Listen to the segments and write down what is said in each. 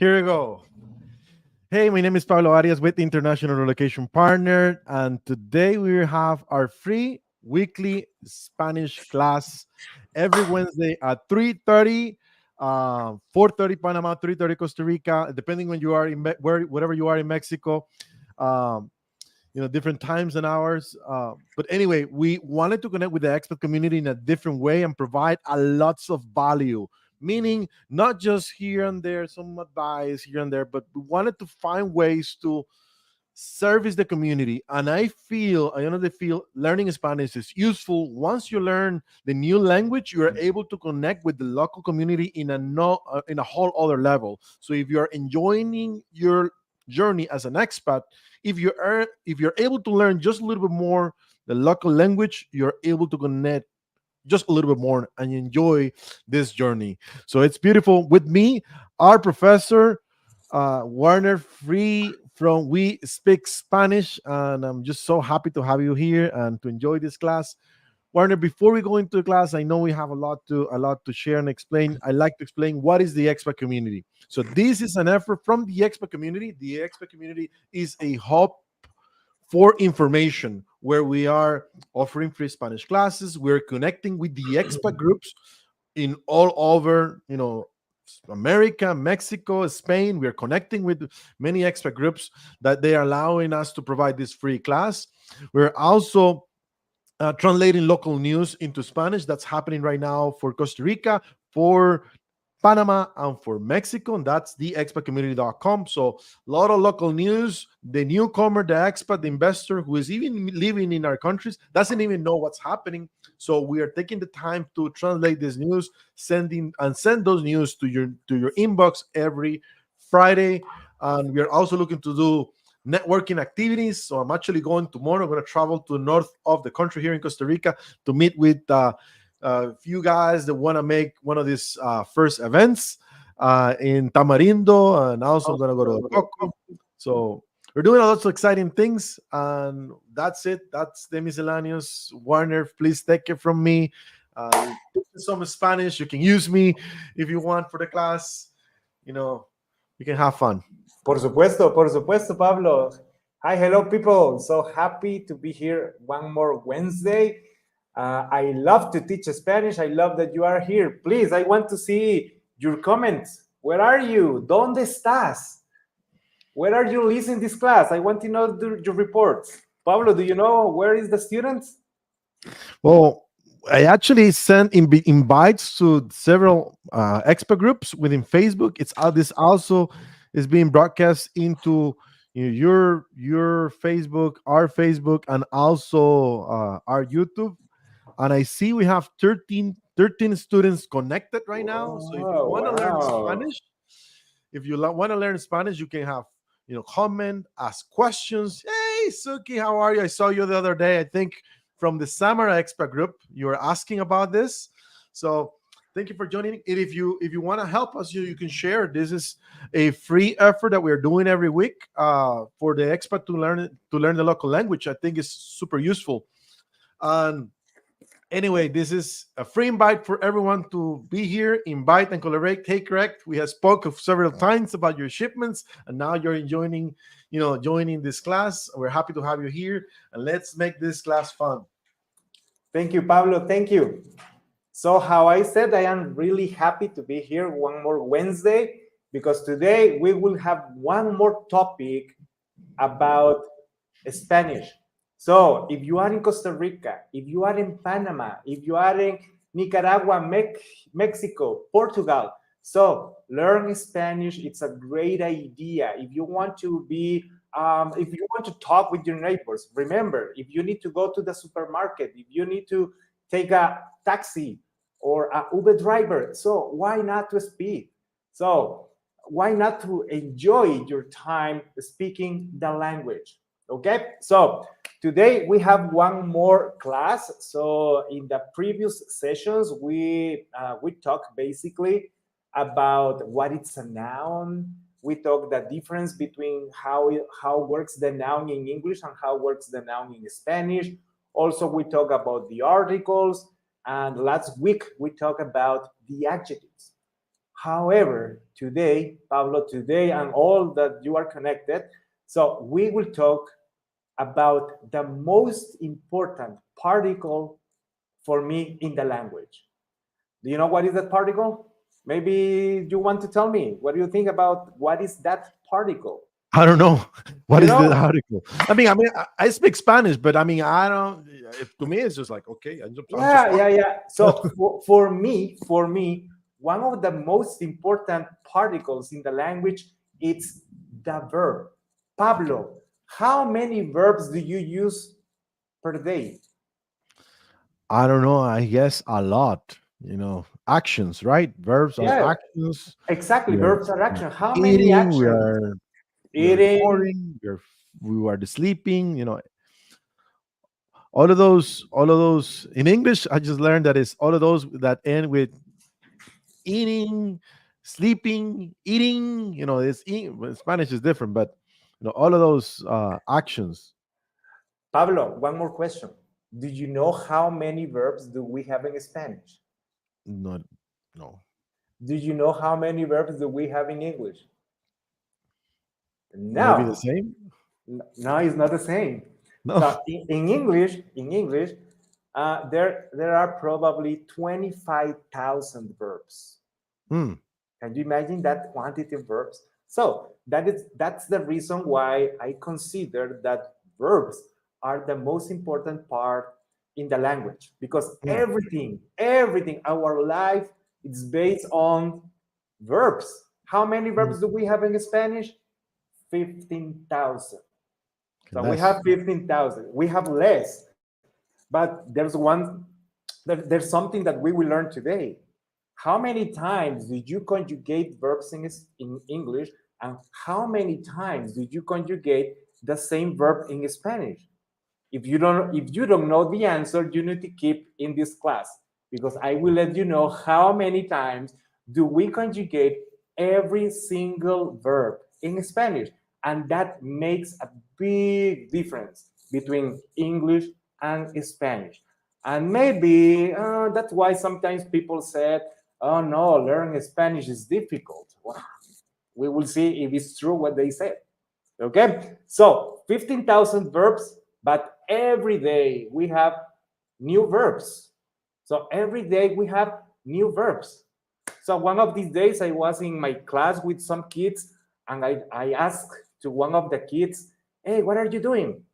Here we go. Hey, my name is Pablo Arias with International Relocation Partner, and today we have our free weekly Spanish class every Wednesday at 3:30, 4:30 Panama, 3:30 Costa Rica, depending when you are wherever you are in Mexico. Um, different times and hours. But anyway, we wanted to connect with the expat community in a different way and provide a lots of value. Meaning, not just here and there, some advice here and there, but we wanted to find ways to service the community. And I honestly feel learning Spanish is useful. Once you learn the new language, you are able to connect with the local community in a no in a whole other level. So if you're enjoying your journey as an expat, if you're able to learn just a little bit more the local language, you're able to connect just a little bit more and enjoy this journey. So it's beautiful. With me, our professor, Wagner Free from We Speak Spanish. And I'm just so happy to have you here and to enjoy this class. Warner, before we go into the class, I know we have a lot to share and explain. I like to explain what is the expat community. So this is an effort from the expat community. The expat community is a hub for information where we are offering free Spanish classes. We're connecting with the expat groups in all over, America, Mexico, Spain. We're connecting with many expat groups that they are allowing us to provide this free class. We're also translating local news into Spanish. That's happening right now for Costa Rica, for Panama, and for Mexico, and that's the expatcommunity.com. So a lot of local news. The newcomer, the expat, the investor who is even living in our countries doesn't even know what's happening. So we are taking the time to translate this news, send those news to your inbox every Friday. And we are also looking to do networking activities. So I'm actually going tomorrow. I'm going to travel to the north of the country here in Costa Rica to meet with a few guys that want to make one of these first events in Tamarindo, and also I'm gonna go to Coco. So we're doing lots of exciting things, and that's it. That's the miscellaneous. Warner, please take it from me. Some Spanish. You can use me if you want for the class. We can have fun. Por supuesto, Pablo. Hi, hello, people. So happy to be here one more Wednesday. I love to teach Spanish. I love that you are here. Please, I want to see your comments. Where are you? ¿Dónde estás? Where are you listening this class? I want to know your reports. Pablo, do you know where is the students? Well, I actually sent invites to several expert groups within Facebook. This also is being broadcast into your Facebook, our Facebook, and also our YouTube. And I see we have 13 students connected right now. So if you want to learn Spanish, you can have comment, ask questions. Hey, Suki, how are you? I saw you the other day, I think from the Summer Expat group. You were asking about this. So thank you for joining. And if you want to help us, you can share. This is a free effort that we're doing every week for the expat to learn the local language. I think is super useful. And anyway, this is a free invite for everyone to be here, invite and collaborate. Take correct. We have spoken several times about your shipments, and now you're joining this class. We're happy to have you here, and let's make this class fun. Thank you, Pablo. Thank you. So how I said, I am really happy to be here one more Wednesday because today we will have one more topic about Spanish. So if you are in Costa Rica, if you are in Panama, if you are in Nicaragua, Mexico, Portugal, so learn Spanish. It's a great idea. If you want to if you want to talk with your neighbors, remember, if you need to go to the supermarket, if you need to take a taxi or a Uber driver, so why not to speak? So why not to enjoy your time speaking the language? Okay, so today we have one more class. So in the previous sessions, we talked basically about what it's a noun. We talked the difference between how works the noun in English and how works the noun in Spanish. Also, we talk about the articles. And last week, we talked about the adjectives. However, today, Pablo, today, and all that you are connected, so we will talk about the most important particle for me in the language. Do you know what is that particle? Maybe you want to tell me. What do you think about what is that particle? I don't know what You is the know? article. I speak Spanish, but I mean, I don't. To me, it's just like okay, I'm just Yeah, yeah, talking. yeah. So for me, one of the most important particles in the language it's the verb. Pablo, how many verbs do you use per day? I don't know. I guess a lot. Actions, right? Verbs are Yeah, actions. exactly. We are Verbs are action. How many eating. actions? We are Eating. recording. We are the sleeping. All of those in English. I just learned that it's all of those that end with eating, sleeping, eating. Well, Spanish is different, but all of those actions. Pablo, one more question. Do you know how many verbs do we have in Spanish? No, no, Do you know how many verbs do we have in English? maybe the No, same. no, it's not the same. No. So in English, there are probably 25,000 verbs. Hmm. Can you imagine that quantity of verbs? So that's the reason why I consider that verbs are the most important part in the language because Hmm. everything, our life is based on verbs. How many Hmm. verbs do we have in Spanish? 15,000. So we have Less. 15,000. We have less, but there's something that we will learn today. How many times did you conjugate verbs in English, and how many times did you conjugate the same verb in Spanish? If you don't know the answer, you need to keep in this class because I will let you know how many times do we conjugate every single verb in Spanish, and that makes a big difference between English and Spanish. And maybe that's why sometimes people said, "Oh no, learning Spanish is difficult." Well, we will see if it's true what they said. Okay, so 15,000 verbs, but every day we have new verbs. So every day we have new verbs. So one of these days I was in my class with some kids and I asked to one of the kids, "Hey, what are you doing?"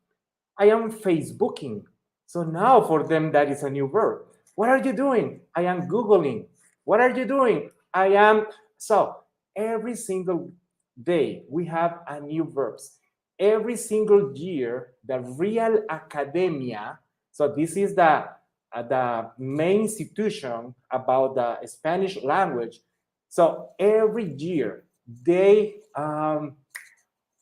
"I am Facebooking." So now for them that is a new verb. "What are you doing?" "I am Googling." "What are you doing?" "I am." So every single day we have a new verbs. Every single year, the Real Academia, so this is the main institution about the Spanish language. So every year they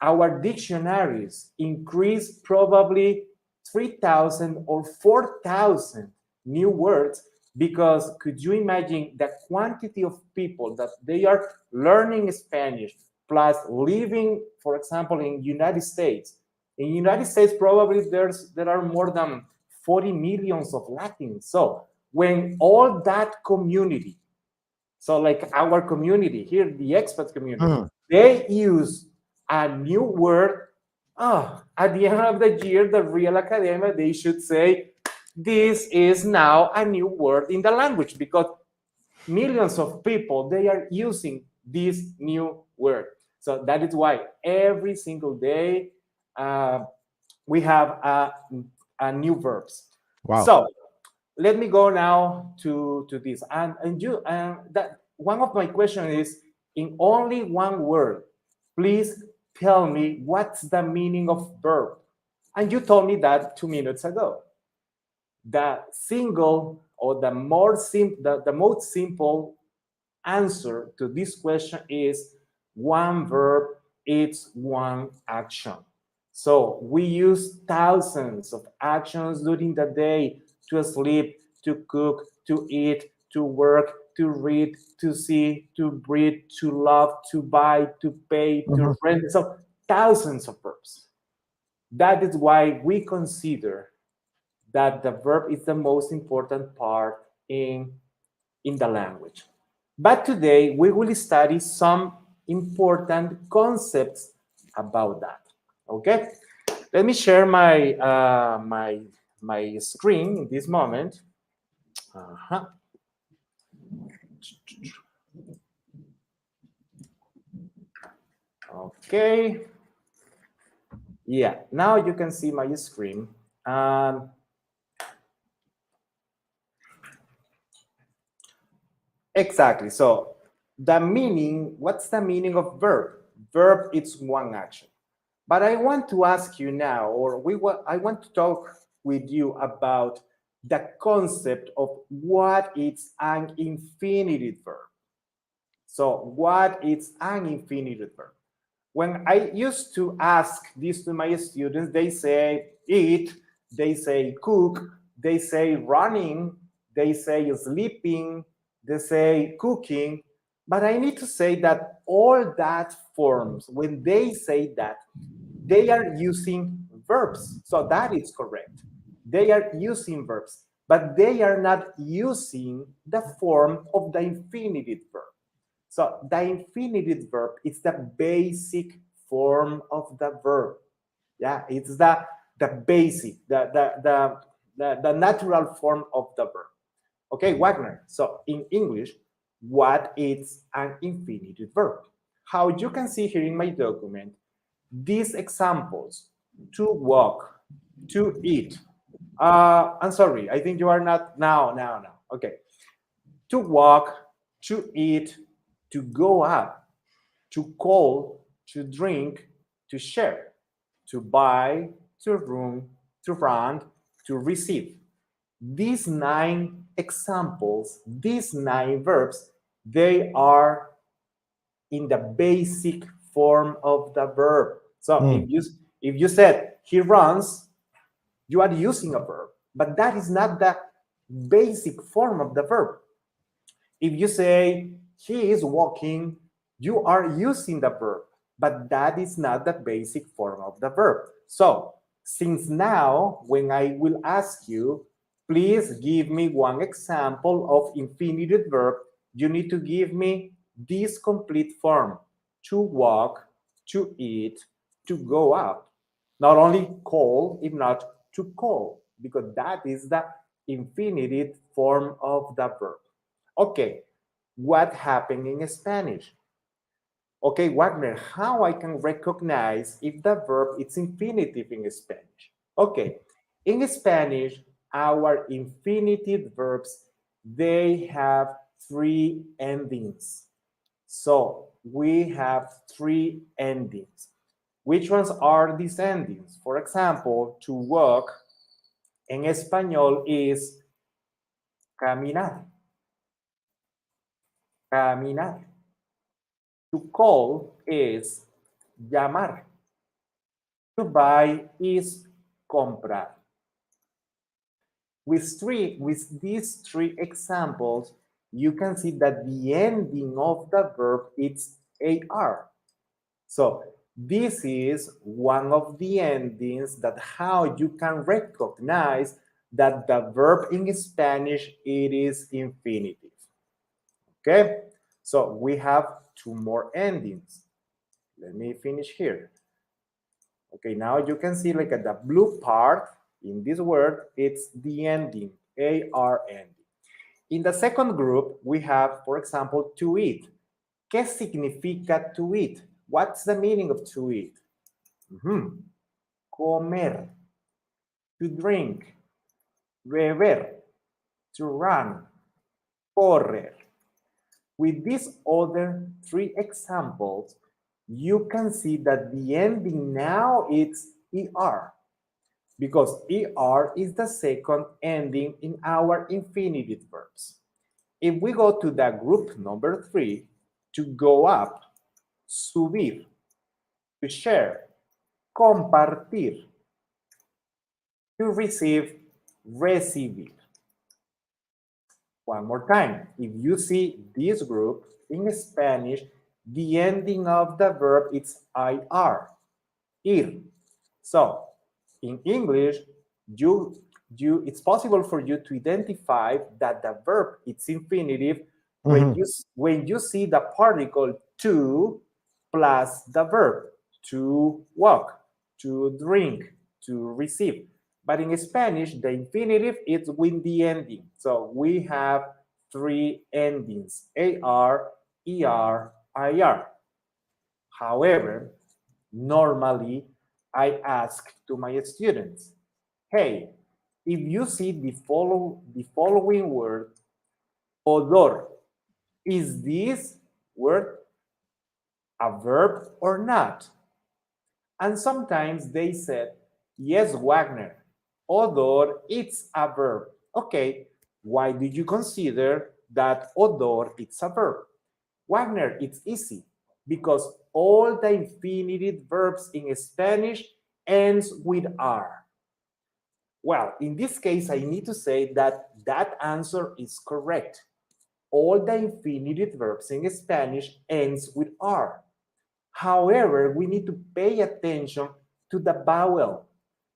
our dictionaries increase probably 3,000 or 4,000 new words because could you imagine the quantity of people that they are learning Spanish plus living, for example, in United States. In United States, probably there are more than 40 millions of Latins. So when all that community, so like our community here, the expat community, Hmm. they use a new word. At the end of the year, the Real Academia, they should say, this is now a new word in the language because millions of people, they are using this new word. So that is why every single day uh, we have a new verbs. Wow. So let me go now to this and you that one of my questions is in only one word please tell me what's the meaning of verb, and you told me that 2 minutes ago. The single or the most simple answer to this question is one verb, it's one action. So we use thousands of actions during the day to sleep, to cook, to eat, to work, to read, to see, to breathe, to love, to buy, to pay, to Mhm. rent. So thousands of verbs. That is why we consider that the verb is the most important part in the language. But today we will study some important concepts about that. Okay, let me share my screen in this moment. Uh-huh. Okay. Yeah, now you can see my screen. Um, exactly. So the meaning, what's the meaning of verb? Verb, it's one action. But I want to ask you now, or I want to talk with you about the concept of what is an infinitive verb. So what is an infinitive verb? When I used to ask this to my students, they say eat, they say cook, they say running, they say sleeping, they say cooking. But I need to say that all that forms, when they say that, they are using verbs. So that is correct. They are using verbs, but they are not using the form of the infinitive verb. So the infinitive verb is the basic form of the verb. Yeah, it's the basic, the natural form of the verb. Okay, Wagner. So in English, what is an infinitive verb? How you can see here in my document, these examples: to walk, to eat. I'm sorry, I think you are not now. Okay, to walk, to eat, to go up, to call, to drink, to share, to buy, to room, to run, to receive. These 9 examples, these 9 verbs, they are in the basic form of the verb. So Mm. if you said he runs, you are using a verb, but that is not the basic form of the verb. If you say he is walking, you are using the verb, but that is not the basic form of the verb. So, since now, when I will ask you, please give me one example of infinitive verb, you need to give me this complete form: to walk, to eat, to go out. Not only call, if not to call, because that is the infinitive form of the verb. Okay, what happened in Spanish? Okay, Wagner, how I can recognize if the verb is infinitive in Spanish? Okay, in Spanish, our infinitive verbs, they have 3 endings. So we have 3 endings. Which ones are these endings? For example, to walk en español is caminar, caminar. To call is llamar. To buy is comprar. With these 3 examples, you can see that the ending of the verb is AR. So this is one of the endings that how you can recognize that the verb in Spanish, it is infinitive. Okay, so we have 2 more endings. Let me finish here. Okay, now you can see like at the blue part in this word, it's the ending, AR ending. In the second group, we have, for example, to eat. ¿Qué significa to eat? What's the meaning of to eat? Comer, to drink, beber, to run, correr. With these other 3 examples, you can see that the ending now is ER, because ER is the second ending in our infinitive verbs. If we go to the group number 3, to go up, subir, to share, compartir, to receive, recibir. One more time, if you see this group in Spanish, the ending of the verb is IR, ir. So in English, it's possible for you to identify that the verb is infinitive When Mhm. you see the particle to plus the verb to walk, to drink, to receive. But in Spanish, the infinitive is with the ending. So we have three endings: AR, ER, IR. However, normally I ask to my students, hey, if you see the following word, odor, is this word a verb or not? And sometimes they said, yes, Wagner, odor, it's a verb. Okay, why did you consider that odor, it's a verb? Wagner, it's easy because all the infinitive verbs in Spanish ends with R. Well, in this case, I need to say that that answer is correct. All the infinitive verbs in Spanish ends with R. However, we need to pay attention to the vowel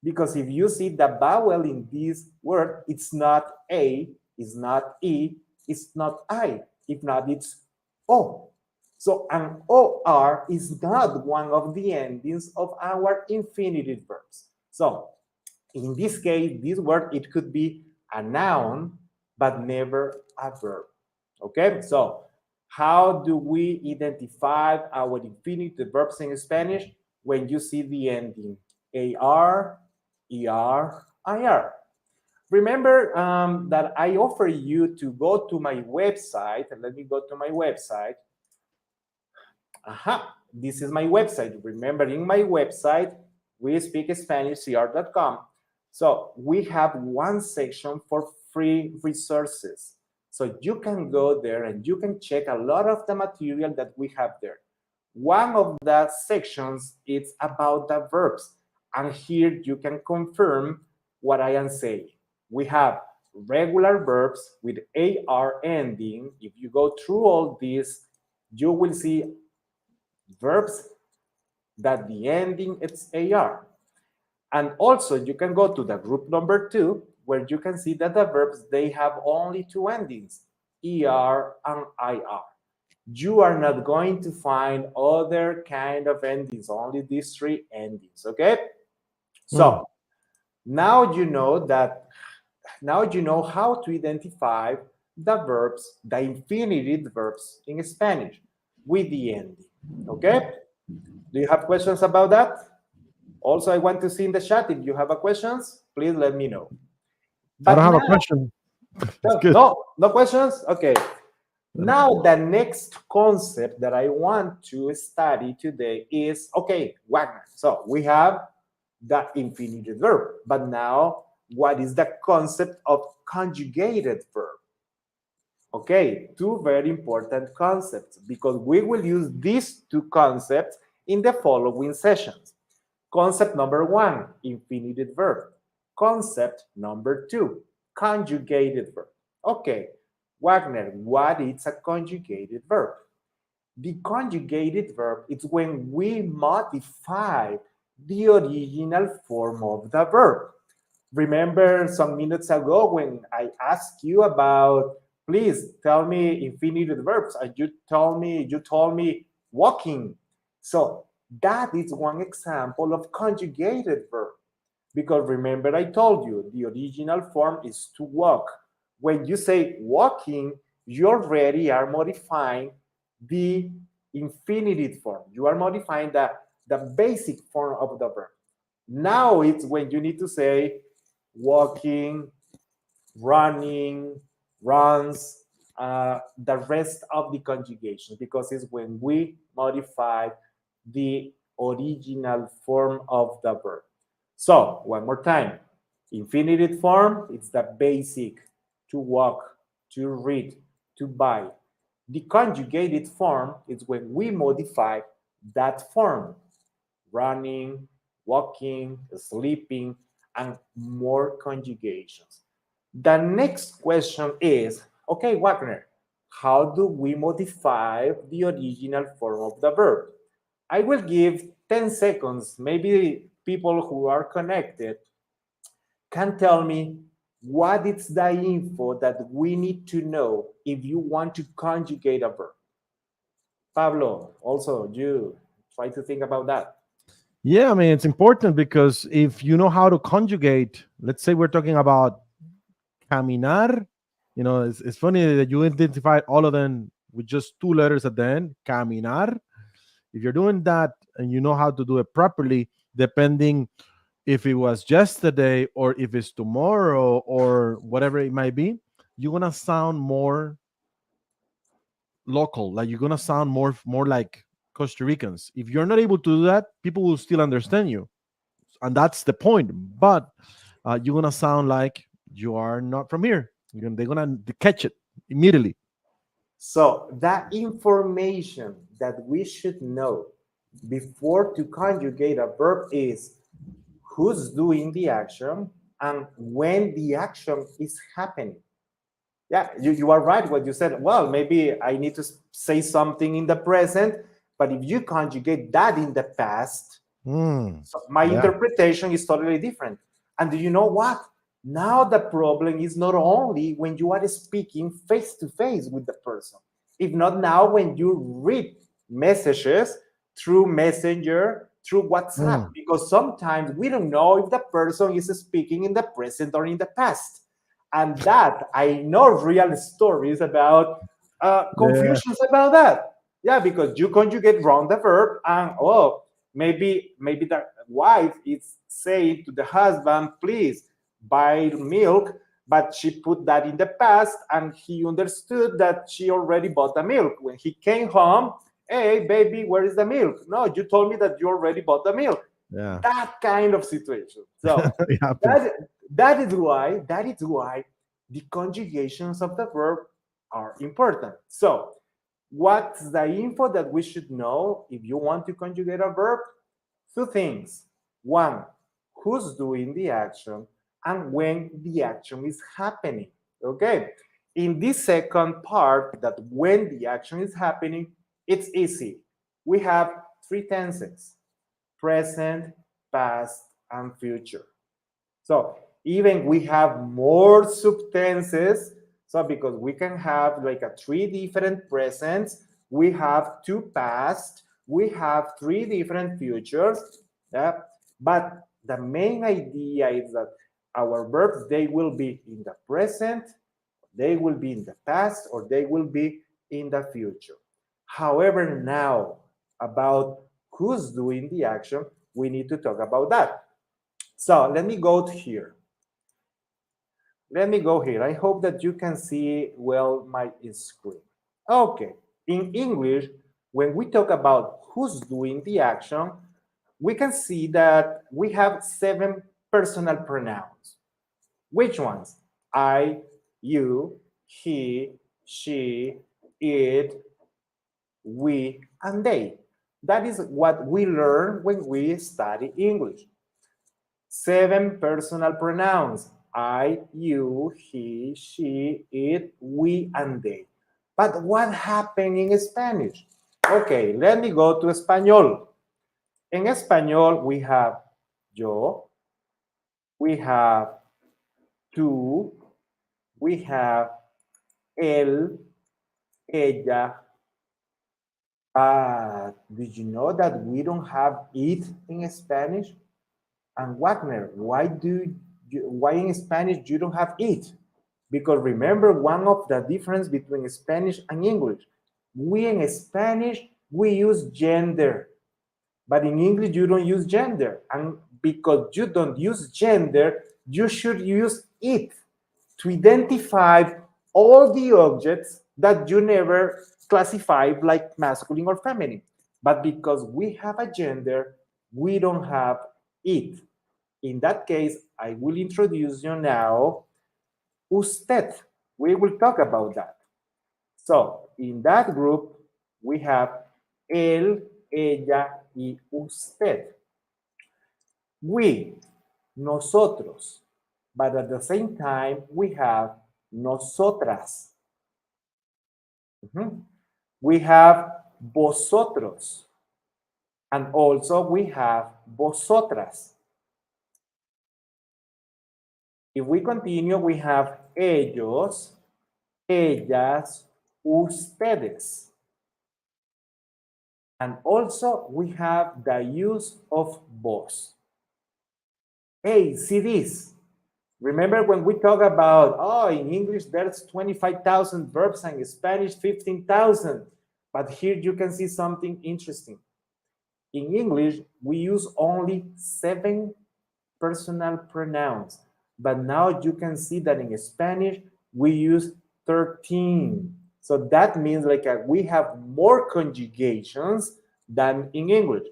because if you see the vowel in this word, it's not A, it's not E, it's not I. If not, it's O. So an OR is not one of the endings of our infinitive verbs. So in this case, this word, it could be a noun, but never a verb. Okay, so how do we identify our infinitive verbs in Spanish? When you see the ending AR, ER, IR. Remember that I offer you to go to my website. Let me go to my website. This is my website. Remember, in my website, we speak SpanishCR.com. So we have one section for free resources. So you can go there and you can check a lot of the material that we have there. One of the sections is about the verbs. And here you can confirm what I am saying. We have regular verbs with AR ending. If you go through all these, you will see verbs that the ending is AR. And also you can go to the group number 2 where you can see that the verbs, they have only two endings, ER and IR. You are not going to find other kind of endings, only these three endings, okay? Mm. So now you know that, now you know how to identify the verbs, the infinitive verbs in Spanish with the ending, okay? Do you have questions about that? Also, I want to see in the chat if you have a questions, please let me know. I don't But have a now, question. It's no, good. no questions? Okay. Now, the next concept that I want to study today is, okay, Wagner. So we have the infinitive verb, but now what is the concept of conjugated verb? Okay, two very important concepts because we will use these two concepts in the following sessions. Concept number 1, infinitive verb. Concept number 2, conjugated verb. Okay, Wagner, what is a conjugated verb? The conjugated verb is when we modify the original form of the verb. Remember some minutes ago when I asked you about, please tell me infinitive verbs, and you told me walking. So that is one example of conjugated verb. Because remember, I told you the original form is to walk. When you say walking, you already are modifying the infinitive form. You are modifying the basic form of the verb. Now it's when you need to say walking, running, runs, the rest of the conjugation, because it's when we modify the original form of the verb. So, one more time. Infinitive form, it's the basic: to walk, to read, to buy. The conjugated form is when we modify that form: running, walking, sleeping, and more conjugations. The next question is, okay, Wagner, how do we modify the original form of the verb? I will give 10 seconds. Maybe people who are connected can tell me What is the info that we need to know if you want to conjugate a verb? Pablo, also you try to think about that. Yeah, I mean, it's important because if you know how to conjugate, let's say we're talking about caminar, it's funny that you identified all of them with just two letters at the end, caminar. If you're doing that and you know how to do it properly, depending if it was yesterday or if it's tomorrow or whatever it might be, you're gonna sound more local. Like you're gonna sound more like Costa Ricans. If you're not able to do that, people will still understand you, and that's the point. But you're gonna sound like you are not from here. They're gonna catch it immediately. So that information that we should know before to conjugate a verb is who's doing the action and when the action is happening. Yeah, you are right what you said. Well, maybe I need to say something in the present, but if you conjugate that in the past, so my Yeah. interpretation is totally different. And do you know what? Now the problem is not only when you are speaking face to face with the person. If not now, when you read messages through Messenger, through WhatsApp, Mm. because sometimes we don't know if the person is speaking in the present or in the past. And that I know real stories about Yeah. confusions about that. Yeah, because you conjugate wrong the verb, and maybe the wife is saying to the husband, please buy milk, but she put that in the past and he understood that she already bought the milk. When he came home, hey baby, where is the milk? No, you told me that you already bought the milk. Yeah. That kind of situation. So It happens. that that is why the conjugations of the verb are important. So what's the info that we should know if you want to conjugate a verb? Two things. One, who's doing the action and when the action is happening. Okay. In this second part, that when the action is happening, it's easy. We have three tenses: present, past, and future. So even we have more subtenses. So because we can have like a three different presents, we have two past, we have three different futures. Yeah. But the main idea is that our verbs, they will be in the present, they will be in the past, or they will be in the future. However, now about who's doing the action, we need to talk about that. So let me go to here. Let me go here. I hope that you can see well my screen. Okay. In English, when we talk about who's doing the action, we can see that we have 7 personal pronouns. Which ones? I, you, he, she, it, we, and they. That is what we learn when we study English. 7 personal pronouns: I, you, he, she, it, we, and they. But what happened in Spanish? Okay, let me go to Español. In Español, we have yo, we have tú, we have él, ella. Did you know that we don't have it in Spanish? And Wagner, why in Spanish you don't have it? Because remember one of the difference between Spanish and English. We in Spanish we use gender, but in English you don't use gender. And because you don't use gender, you should use it to identify all the objects that you never classify like masculine or feminine. But because we have a gender, we don't have it. In that case, I will introduce you now usted. We will talk about that. So, in that group, we have él, ella y usted. We, nosotros. But at the same time, we have nosotras. We have vosotros. And also we have vosotras. If we continue, we have ellos, ellas, ustedes. And also we have the use of vos. Hey, see this. Remember when we talk about, oh, in English there's 25,000 verbs and in Spanish 15,000. But here you can see something interesting. In English, we use only 7 personal pronouns. But now you can see that in Spanish, we use 13. So that means like we have more conjugations than in English.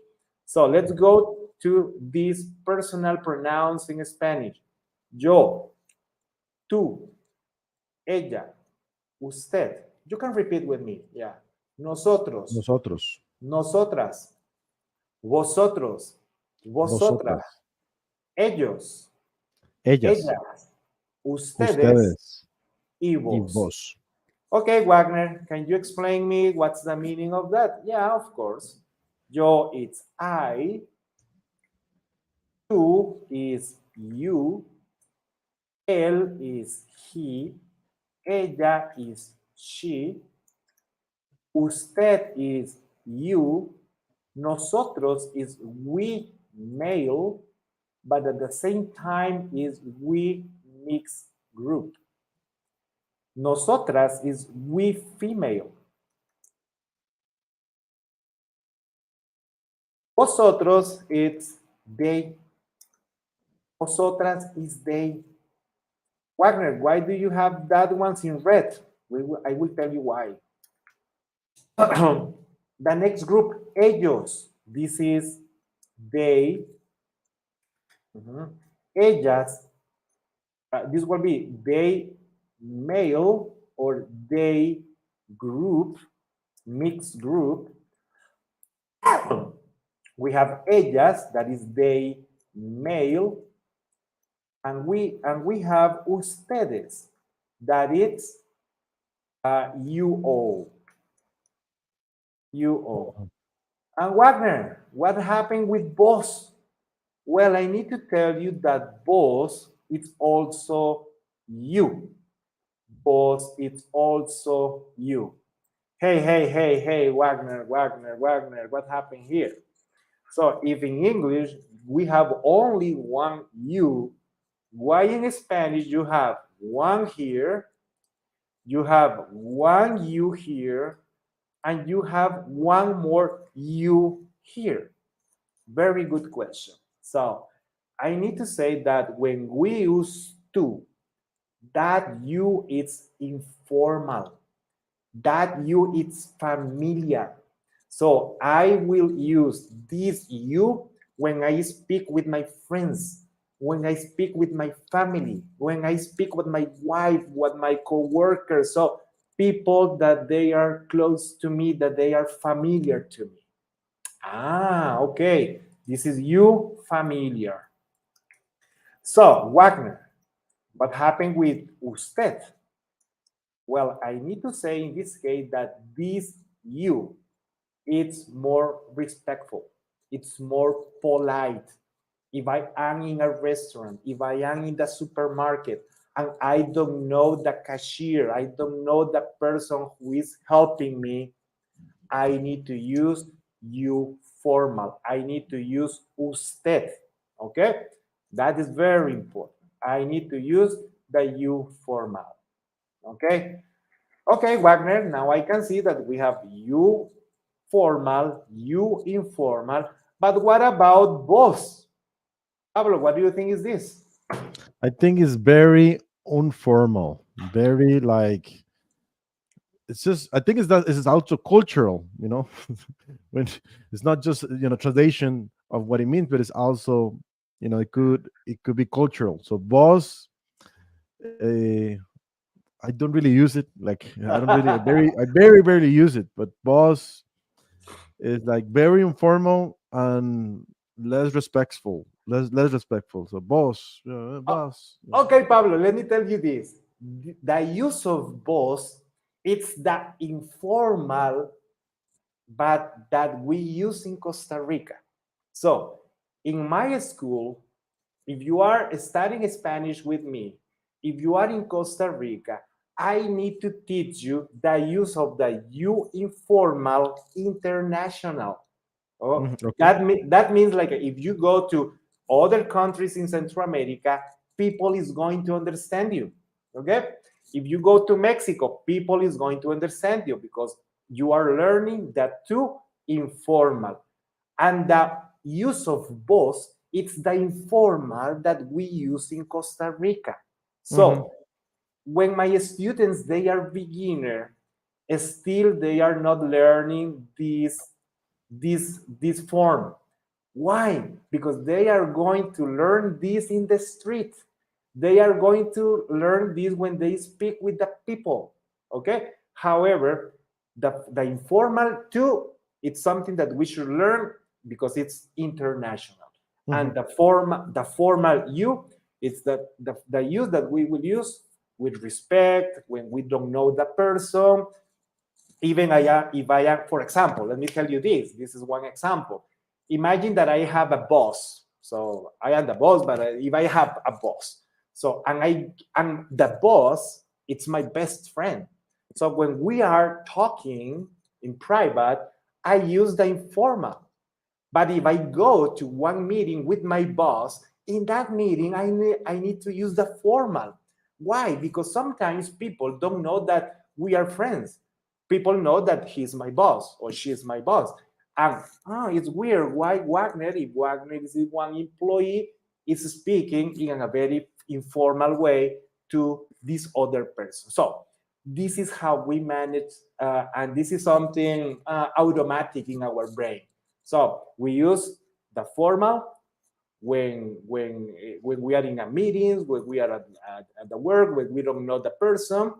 So let's go to these personal pronouns in Spanish. Yo, tú, ella, usted. You can repeat with me. Yeah. Nosotros, Nosotros, nosotras, vosotros, vosotras, vosotras, ellos, ellas, ellas, ustedes, ustedes y y vos. vos. Okay, Wagner, can you explain me what's the meaning of that? Yeah, of course. Yo, it's I. Tú is you. Él is he. Ella is she. Usted is you. Nosotros is we male, but at the same time is we mixed group. Nosotras is we female. Vosotros, it's they. Vosotras is they. Wagner, why do you have that ones in red? I will tell you why. The next group, ellos. This is they. Ellas. This will be they male or they group, mixed group. We have ellas, that is they male, and we have ustedes, that is you all. You all. And Wagner, what happened with boss? Well, I need to tell you that boss is also you. Boss, it's also you. Hey, Wagner, what happened here? So if in English we have only one you, why in Spanish you have one here, you have one you here, and you have one more you here? Very good question. So I need to say that when we use to, that you is informal, that you is familiar. So I will use this you when I speak with my friends, when I speak with my family, when I speak with my wife, with my coworkers. So people that they are close to me, that they are familiar to me. Ah, okay. This is you familiar. So, Wagner, what happened with usted? Well, I need to say in this case that this you, it's more respectful. It's more polite. If I am in a restaurant, if I am in the supermarket, and I don't know the cashier, I don't know the person who is helping me, I need to use you formal. I need to use usted. Okay? That is very important. I need to use the you formal. Okay? Okay, Wagner, now I can see that we have you formal, you informal, but what about boss? Pablo, what do you think is this? I think it's very informal, very like it's just. I think it's also cultural. When it's not just translation of what it means, but it's also it could be cultural. So boss, I don't really use it. Like I don't really, I very rarely use it. But boss is like very informal and less respectful, less respectful. So boss, Oh, boss. okay, Pablo, let me tell you this. The use of boss, it's the informal, but that we use in Costa Rica. So in my school, if you are studying Spanish with me, if you are in Costa Rica, I need to teach you the use of the you informal international. Oh, Okay. that means like if you go to other countries in Central America, people is going to understand you. Okay? If you go to Mexico, people is going to understand you because you are learning the two informal. And the use of both, it's the informal that we use in Costa Rica. Mm-hmm. So when my students they are beginner, still they are not learning this form. Why? Because they are going to learn this in the street. They are going to learn this when they speak with the people. Okay. However, the informal too, it's something that we should learn because it's international. Mm-hmm. And the formal you, it's the use that we will use with respect when we don't know the person. Even if I am, for example, let me tell you this. This is one example. Imagine that I have a boss. So I am the boss, but if I have a boss, so and the boss, it's my best friend. So when we are talking in private, I use the informal. But if I go to one meeting with my boss, in that meeting, I need to use the formal. Why? Because sometimes people don't know that we are friends. People know that he's my boss or she's my boss. And it's weird. Why Wagner, if Wagner is one employee, is speaking in a very informal way to this other person. So this is how we manage, and this is something automatic in our brain. So we use the formal when we are in a meetings, when we are at the work, when we don't know the person,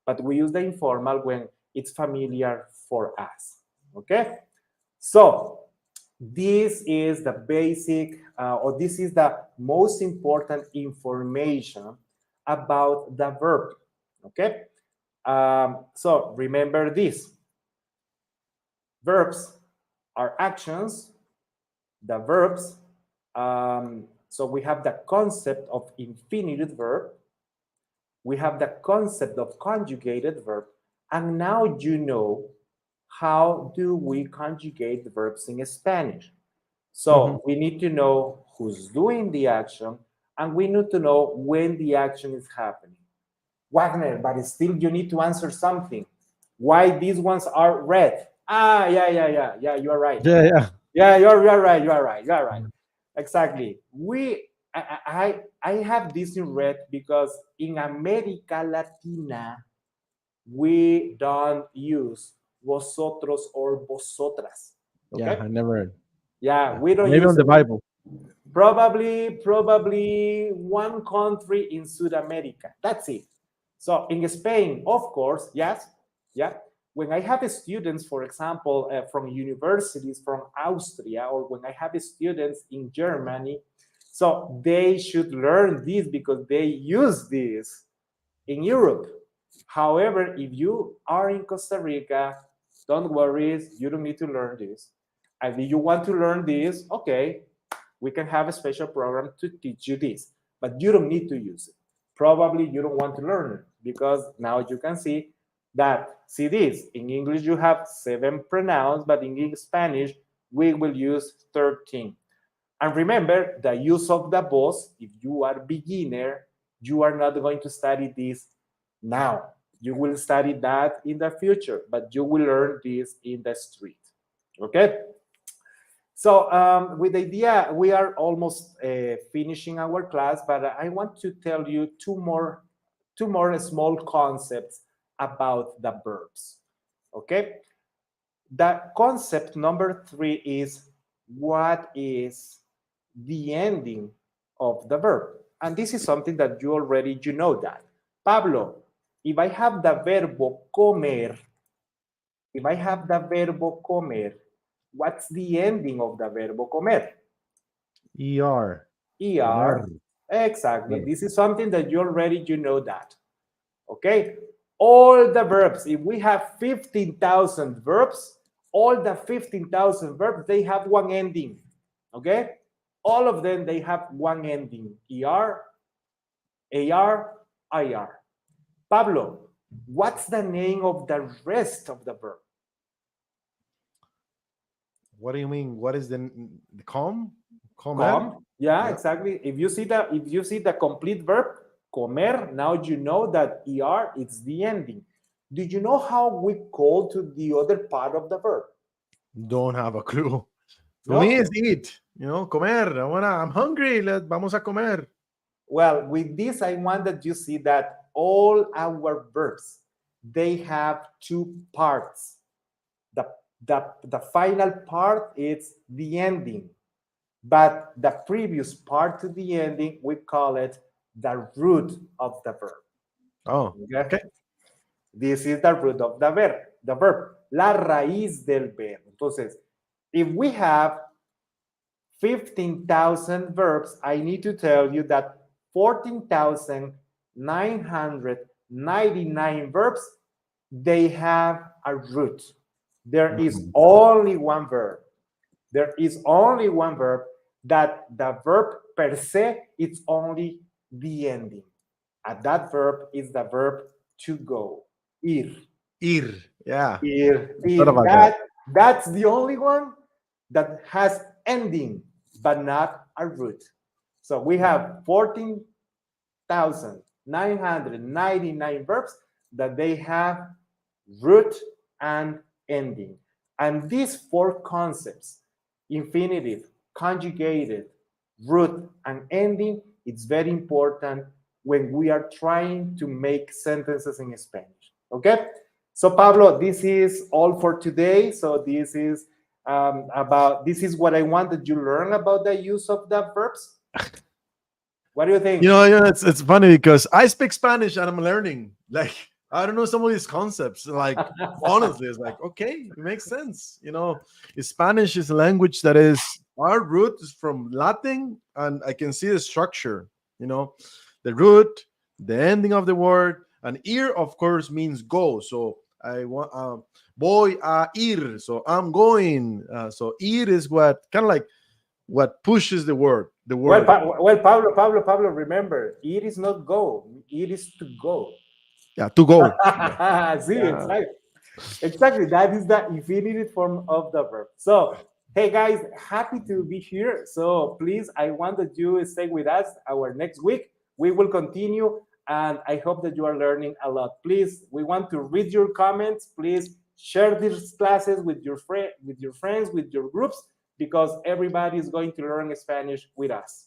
but we use the informal when it's familiar for us. Okay, so this is the basic, or this is the most important information about the verb. Okay, so remember this: verbs are actions. The verbs. So we have the concept of infinitive verb. We have the concept of conjugated verb. And now you know how do we conjugate verbs in Spanish. Mm-hmm. So we need to know who's doing the action and we need to know when the action is happening. Wagner, but still you need to answer something. Why these ones are red? Yeah, you are right. Yeah, yeah. Yeah, you're right. You are right. You are right. Exactly. I have this in red because in America Latina we don't use vosotros or vosotras. Yeah, Okay. I never. Yeah, Yeah. we don't Maybe use on the it. Bible. Probably one country in South America. That's it. So in Spain, of course, yes, yeah. When I have students, for example, from universities from Austria, or when I have students in Germany, so they should learn this because they use this in Europe. However, if you are in Costa Rica, don't worry, you don't need to learn this. And if you want to learn this, okay, we can have a special program to teach you this, but you don't need to use it. Probably you don't want to learn it because now you can see that, see this, in English you have 7 pronouns, but in Spanish we will use 13. And remember the use of the boss. If you are beginner, you are not going to study this now. You will study that in the future, but you will learn this in the street. Okay? So with the idea, we are almost finishing our class, but I want to tell you two more small concepts about the verbs. Okay, the concept number 3 is what is the ending of the verb, and this is something that you know that. Pablo, if I have the verbo comer, if I have the verbo comer, what's the ending of the verbo comer? ER. Comer. ER. Exactly. Comer. This is something that you know that. Okay? All the verbs, if we have 15,000 verbs, all the 15,000 verbs, they have one ending. Okay? all of them, they have one ending, ER, AR, IR. Pablo, what's the name of the rest of the verb? What do you mean? What is the com? Comer? Yeah, exactly. If you see the complete verb, comer, now you know that ER it's the ending. Do you know how we call to the other part of the verb? Don't have a clue. For No? me, it's eat. Comer. I'm hungry. Vamos a comer. Well, with this, I want that you see that all our verbs, they have two parts. The final part is the ending, but the previous part to the ending, we call it the root of the verb. Oh, okay. This is the root of the verb, la raíz del verbo. Entonces, if we have 15,000 verbs, I need to tell you that 14,999 verbs, they have a root. There is only one verb. There is only one verb that the verb per se, it's only the ending. And that verb is the verb to go. Ir. Ir. Yeah. Ir. What about that? That's the only one that has ending, but not a root. So we have 14,999 verbs that they have root and ending. And these four concepts, infinitive, conjugated, root, and ending, it's very important when we are trying to make sentences in Spanish. Okay? So Pablo, this is all for today. So this is this is what I wanted you to learn about the use of the verbs. What do you think? It's funny because I speak Spanish and I'm learning. Like, I don't know some of these concepts. Like, honestly, it's like, okay, it makes sense. Spanish is a language that is, our root is from Latin, and I can see the structure, the root, the ending of the word, and ir, of course, means go. So I want, voy a ir. So I'm going. So ir is what kind of like what pushes the word. Well, Pablo, remember, it is not go. It is to go. Yeah, to go. See, exactly. That is the infinitive form of the verb. So, hey guys, happy to be here. So please, I want that you stay with us. Our next week, we will continue, and I hope that you are learning a lot. Please, we want to read your comments. Please share these classes with your friends, with your groups, because everybody is going to learn Spanish with us.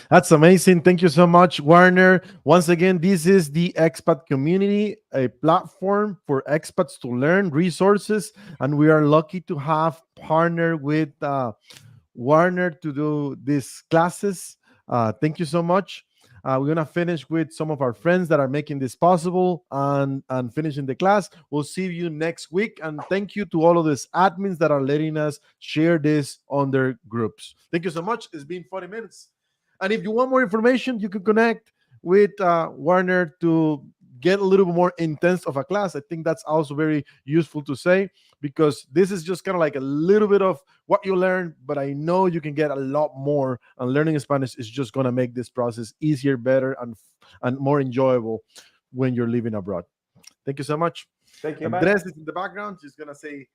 That's amazing. Thank you so much, Wagner. Once again, this is the Expat Community, a platform for expats to learn resources. And we are lucky to have partnered with Wagner to do these classes. Thank you so much. We're going to finish with some of our friends that are making this possible and finishing the class. We'll see you next week. And thank you to all of these admins that are letting us share this on their groups. Thank you so much. It's been 40 minutes. And if you want more information, you can connect with Wagner to get a little bit more intense of a class. I think that's also very useful to say, because this is just kind of like a little bit of what you learn, but I know you can get a lot more, and learning Spanish is just going to make this process easier, better, and more enjoyable when you're living abroad. Thank you so much. Thank you. Andres is in the background. She's going to say,